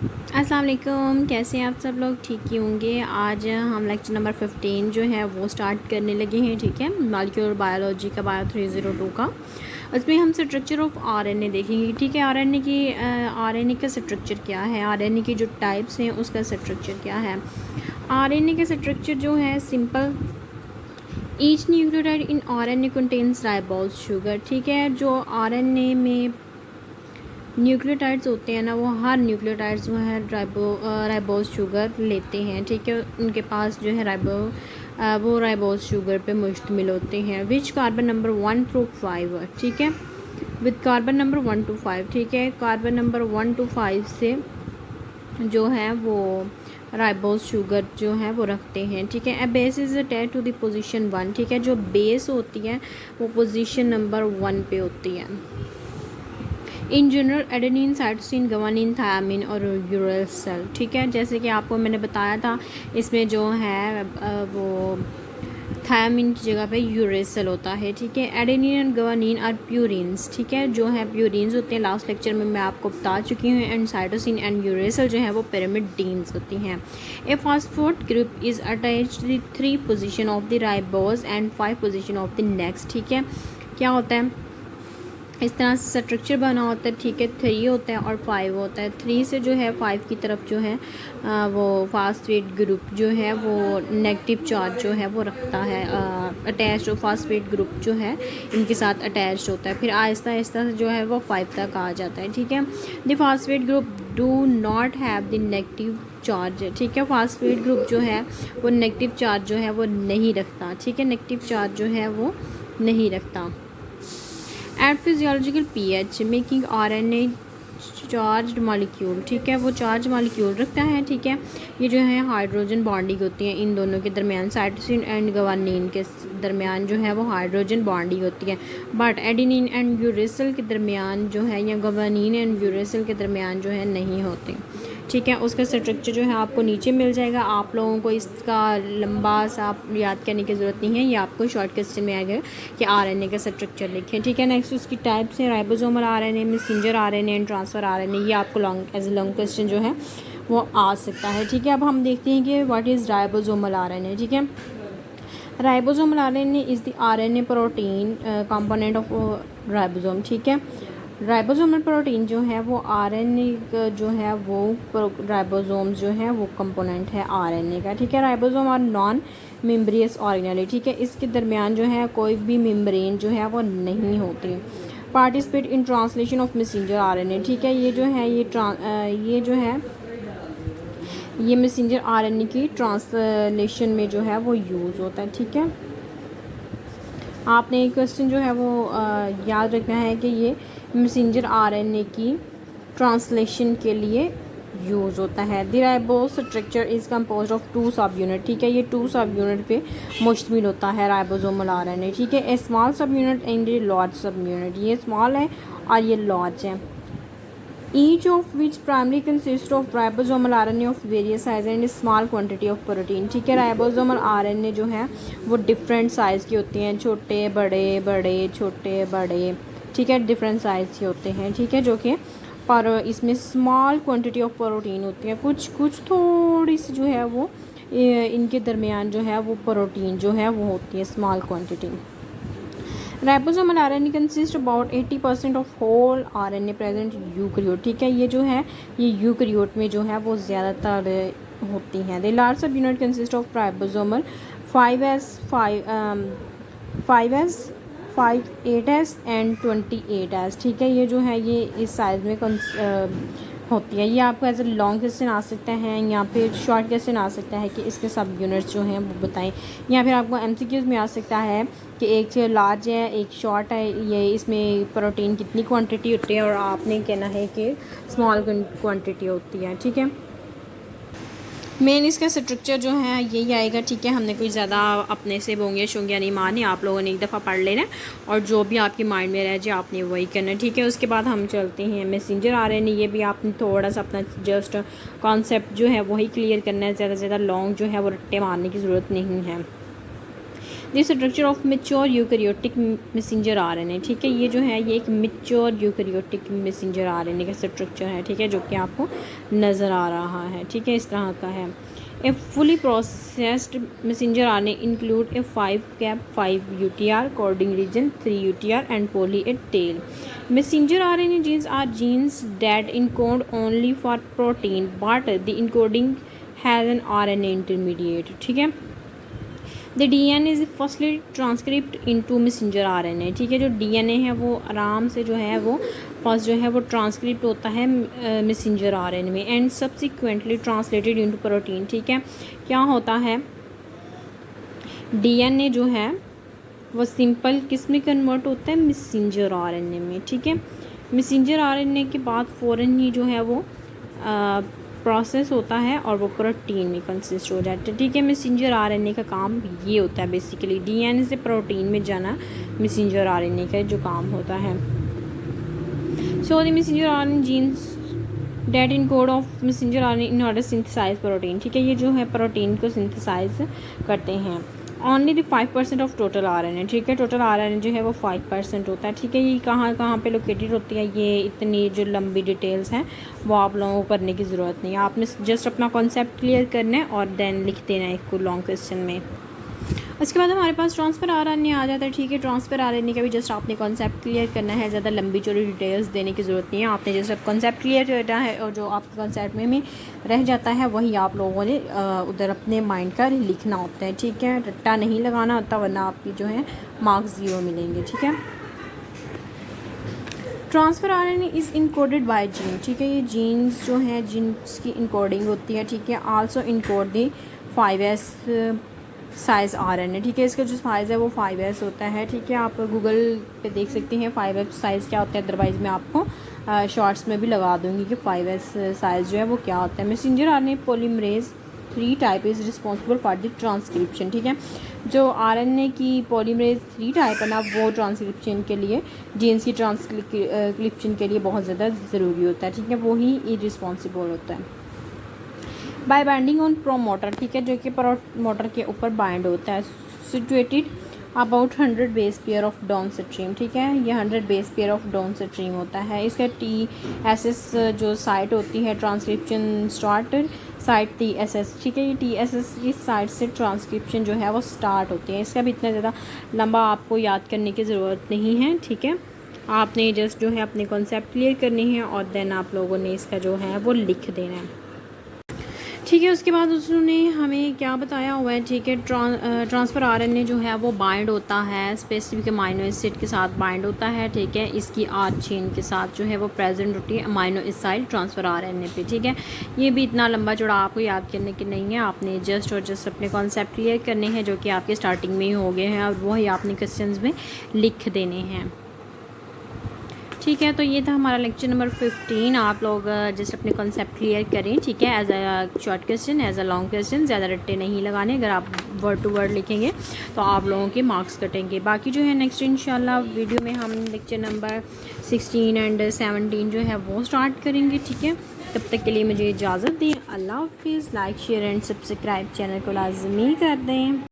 अस्सलाम वालेकुम, कैसे हैं आप सब लोग? ठीक ही होंगे। आज हम लेक्चर नंबर 15 जो है वो स्टार्ट करने लगे हैं। ठीक है, मॉलिक्यूलर बायोलॉजी का बायो 302 का। उसमें हम स्ट्रक्चर ऑफ आरएनए देखेंगे। ठीक है, आरएनए का स्ट्रक्चर क्या है, आरएनए की जो टाइप्स हैं उसका स्ट्रक्चर क्या है। आरएनए का स्ट्रक्चर जो है simple, each nucleotide in RNA contains ribose sugar. ठीक है, जो आरएनए में न्यूक्लियोटाइड्स होते हैं ना, वो हर न्यूक्लियोटाइड्स जो है राइबोज शुगर लेते हैं। ठीक है, उनके पास जो है वो राइबोज शुगर पे मुश्तमिल होते हैं। Which carbon number 1 through 5। ठीक है, विद कार्बन नंबर 1 to 5। ठीक है, कार्बन नंबर 1 to 5 से जो है वो राइबोज शुगर जो है वो रखते हैं। ठीक है, a base is attach to the position 1। ठीक है, जो बेस होती है वो पोजीशन नंबर 1 पे होती है। In general adenine, cytosine, guanine, thymine और यूरेसिल। ठीक है, जैसे कि आपको मैंने बताया था, इसमें जो है वो थायामिन की जगह पे यूरेसिल होता है। ठीक है, एडेनिन एंड गवानिन आर प्यूरिन्स। ठीक है, जो है प्यूरिन्स होते हैं, लास्ट लेक्चर में मैं आपको बता चुकी हूँ। एंड साइटोसिन एंड यूरेसिल जो है वो पिरामिडीन्स होती हैं। A phosphate group is attached the 3 position of the ribose and 5 position of the next. ठीक है, क्या होता है, इस तरह से स्ट्रक्चर बना होता है। ठीक है, 3 होता है और 5 होता है। 3 से जो है 5 की तरफ जो है वो फास्फेट ग्रुप जो है वो नेगेटिव चार्ज जो है वो रखता है, अटैच फास्फेट ग्रुप जो है इनके साथ अटैच होता है। फिर आहिस्ता आहिस्ता से जो है वो 5 तक आ जाता है। ठीक है, the phosphate group do not have the negative charge. ठीक है, फास्फेट ग्रुप जो है वो नेगेटिव चार्ज जो है वो नहीं रखता। ठीक है, नेगेटिव चार्ज जो है वो नहीं रखता। At physiological pH making RNA charged molecule. ठीक है, वो चार्ज मॉलिक्यूल रखता है। ठीक है, ये जो है हाइड्रोजन बॉन्डिंग होती है इन दोनों के दरमियान, साइटोसिन एंड गवानीन के दरमियान जो है वो हाइड्रोजन बॉन्डिंग होती है। बट एडेनिन एंड यूरेसिल के दरमियान जो है, या गवानीन एंड यूरेसिल के दरमियान जो है नहीं होते। ठीक है, उसका स्ट्रक्चर जो है आपको नीचे मिल जाएगा। आप लोगों को इसका लंबा सा याद करने की ज़रूरत नहीं है, ये आपको शॉर्ट क्वेश्चन में आएगा कि आरएनए का स्ट्रक्चर लिखें। ठीक है, नेक्स्ट उसकी टाइप्स हैं ribosomal RNA, messenger RNA and transfer RNA. ये आपको लॉन्ग क्वेश्चन जो है वो आ सकता है। ठीक है, अब हम देखते हैं कि व्हाट इज़ राइबोसोमल आरएनए। ठीक है, ribosomal RNA is the RNA protein component of ribosome. ठीक है, राइबोसोमल प्रोटीन जो है वो आरएनए जो है वो राइबोसोम्स जो है वो कंपोनेंट है आरएनए का। ठीक है, राइबोसोम और नॉन मेम्ब्रेनस ऑर्गेनेल। ठीक है, इसके दरमियान जो है कोई भी मेम्ब्रेन जो है वो नहीं होती। Participate in translation of messenger RNA. ठीक है, ये जो है ये मैसेंजर आरएनए की ट्रांसलेशन में जो है वो यूज़ होता है। ठीक है, आपने एक क्वेश्चन जो है वो याद रखना है कि ये मैसेंजर आरएनए की ट्रांसलेशन के लिए यूज़ होता है। The ribose structure is compose of 2 सब यूनिट। ठीक है, ये 2 सब यूनिट पे मुश्तमिल होता है राइबोसोमल आरएनए। ठीक है, a small sub unit and a large sub unit. ये स्मॉल है और ये लार्ज है। Each of which primarily consists of ribosomal RNA of various size and a small quantity of protein। ठीक है, राइबोसोमल आरएनए जो है वो डिफरेंट साइज़ की होती हैं, छोटे बड़े बड़े छोटे बड़े। ठीक है, डिफरेंट साइज़ के होते हैं। ठीक है, जो कि पर इसमें स्मॉल क्वांटिटी ऑफ प्रोटीन होती है, कुछ थोड़ी सी जो है वो इनके दरमियान जो है वो प्रोटीन जो है वो होती है small quantity. Ribosomal RNA consist about 80% of whole RNA present eukaryote. ठीक है, ये जो है ये यूकैरियोट में जो है वो ज़्यादातर होती हैं। The large sub unit consist of ribosomal 5s 8s and 28s। ठीक है, ये जो है ये इस साइज़ में होती है। ये आपको एज ए लॉन्ग क्वेश्चन आ सकता है या फिर शॉर्ट क्वेश्चन आ सकता है कि इसके सब यूनिट्स जो हैं वो बताएं, या फिर आपको एमसीक्यूज़ में आ सकता है कि एक लार्ज है एक शॉर्ट है, ये इसमें प्रोटीन कितनी क्वांटिटी होती है और आपने कहना है कि स्मॉल क्वांटिटी होती है। ठीक है, मेन इसका स्ट्रक्चर जो है यही आएगा। ठीक है, हमने कोई ज़्यादा अपने से बोंगे शोंगे नहीं मारने, आप लोगों ने एक दफ़ा पढ़ लेना और जो भी आपके माइंड में रह जाए आपने वही करना है। ठीक है, उसके बाद हम चलते हैं मैसेंजर आरएनए। ये भी आपने थोड़ा सा अपना जस्ट कॉन्सेप्ट जो है वही क्लियर करना है, ज़्यादा से ज़्यादा लॉन्ग जो है वो रट्टे मारने की ज़रूरत नहीं है। This structure of mature eukaryotic messenger RNA, ठीक है। ये जो है ये एक मेच्योर यूकैरियोटिक मैसेंजर आरएनए का स्ट्रक्चर है, ठीक है, जो कि आपको नज़र आ रहा है, ठीक है, इस तरह का है। A fully processed messenger RNA include a 5 cap 5 UTR coding region 3 UTR and poly A tail. Messenger RNA genes are genes that encode only for protein but the encoding has an RNA intermediate, ठीक है। The DNA is firstly transcript into messenger RNA, ठीक है। जो DNA है वो आराम से जो है वो फर्स्ट जो है वो ट्रांसक्रिप्ट होता है मैसेंजर आरएनए में and subsequently translated into protein, ठीक है। क्या होता है, DNA जो है वो सिंपल किस में कन्वर्ट होता है, मैसेंजर आरएनए में, ठीक है। मैसेंजर आरएनए के बाद फ़ौरन ही जो है वो प्रोसेस होता है और वो प्रोटीन में कंसिस्ट हो जाता है, ठीक है। मैसेंजर आरएनए का काम ये होता है बेसिकली DNA से प्रोटीन में जाना मैसेंजर आरएनए का जो काम होता है। So the messenger RNA genes that encode of messenger RNA in order synthesize protein, ठीक है। ये जो है प्रोटीन को सिंथेसाइज करते हैं। Only the 5% of total RNA, ठीक है। टोटल आरएनए जो है वो 5% होता है, ठीक है। ये कहाँ कहाँ पे लोकेटेड होती है, ये इतनी जो लंबी डिटेल्स हैं वो आप लोगों को करने की ज़रूरत नहीं है। आपने जस्ट अपना कॉन्सेप्ट क्लियर करना है और देन लिख देना है एक लॉन्ग क्वेश्चन में। उसके बाद हमारे पास ट्रांसफ़र आरएनए आ जाता है, ठीक है। ट्रांसफ़र आरएनए का भी जस्ट आपने कॉन्सेप्ट क्लियर करना है, ज़्यादा लंबी चौड़ी डिटेल्स देने की ज़रूरत नहीं है। आपने जस्ट कॉन्सेप्ट क्लियर करना है और जो आपके कॉन्सेप्ट में रह जाता है वही आप लोगों ने उधर अपने माइंड का लिखना होता है, ठीक है। रट्टा नहीं लगाना होता वरना आपकी जो है मार्क्स 0 मिलेंगे, ठीक है। Transfer RNA is encoded by gene, ठीक है। ये जीन्स जो हैं जीन्स की इनकोडिंग होती है, ठीक है। आल्सो इनकोड दी 5S साइज़ आरएनए, ठीक है। इसका जो साइज़ है वो 5S होता है, ठीक है। आप गूगल पे देख सकते हैं 5S साइज़ क्या होता है, अदरवाइज़ मैं आपको शॉर्ट्स में भी लगा दूँगी कि 5S साइज़ जो है वो क्या होता है। Messenger RNA polymerase 3 type is responsible for the transcription, ठीक है। जो आरएनए की पॉलीमरेज 3 टाइप है ना वो ट्रांसक्रिप्शन के लिए जीन्स की ट्रांसक्रिप्शन के लिए बहुत ज़्यादा ज़रूरी होता है, ठीक है। वही इररिस्पॉन्सिबल होता है बाय बाइंडिंग ऑन प्रोमोटर, ठीक है, जो कि प्रोमोटर के ऊपर बाइंड होता है। Situated about 100 base pair of down stream, ठीक है। ये 100 base pair of down stream होता है। इसका TSS जो साइट होती है ट्रांसक्रिप्शन स्टार्टर साइट TSS, ठीक है। ये TSS इस साइट से ट्रांसक्रिप्शन जो है वो स्टार्ट होती है। इसका भी इतना ज़्यादा लंबा आपको याद करने की ज़रूरत नहीं है, ठीक है। आपने जस्ट जो है अपने कॉन्सेप्ट क्लियर करने हैं और देन आप लोगों ने इसका जो है वो लिख देना है, ठीक है। उसके बाद उसने हमें क्या बताया हुआ है, ठीक है। ट्रांसफ़र आरएनए जो है वो बाइंड होता है स्पेसिफिक अमाइनो एसिड के साथ बाइंड होता है, ठीक है। इसकी R चेन के साथ जो है वो प्रेजेंट होती है अमाइनो एसिड ट्रांसफ़र आरएनए पे, ठीक है। ये भी इतना लंबा चौड़ा आपको याद करने की नहीं है। आपने जस्ट अपने कॉन्सेप्ट क्लियर करने हैं जो कि आपके स्टार्टिंग में ही हो गए हैं और वही आपने क्वेश्चन में लिख देने हैं, ठीक है। तो ये था हमारा लेक्चर नंबर 15। आप लोग जस्ट अपने कॉन्सेप्ट क्लियर करें, ठीक है। As a short question, as a long question, ज़्यादा रट्टे नहीं लगाने। अगर आप वर्ड टू वर्ड लिखेंगे तो आप लोगों के मार्क्स कटेंगे। बाकी जो है नेक्स्ट इंशाल्लाह वीडियो में हम लेक्चर नंबर 16 एंड 17 जो है वो स्टार्ट करेंगे, ठीक है। तब तक के लिए मुझे इजाज़त दें। अल्लाह हाफिज़। Like share and subscribe channel को लाजमी कर दें।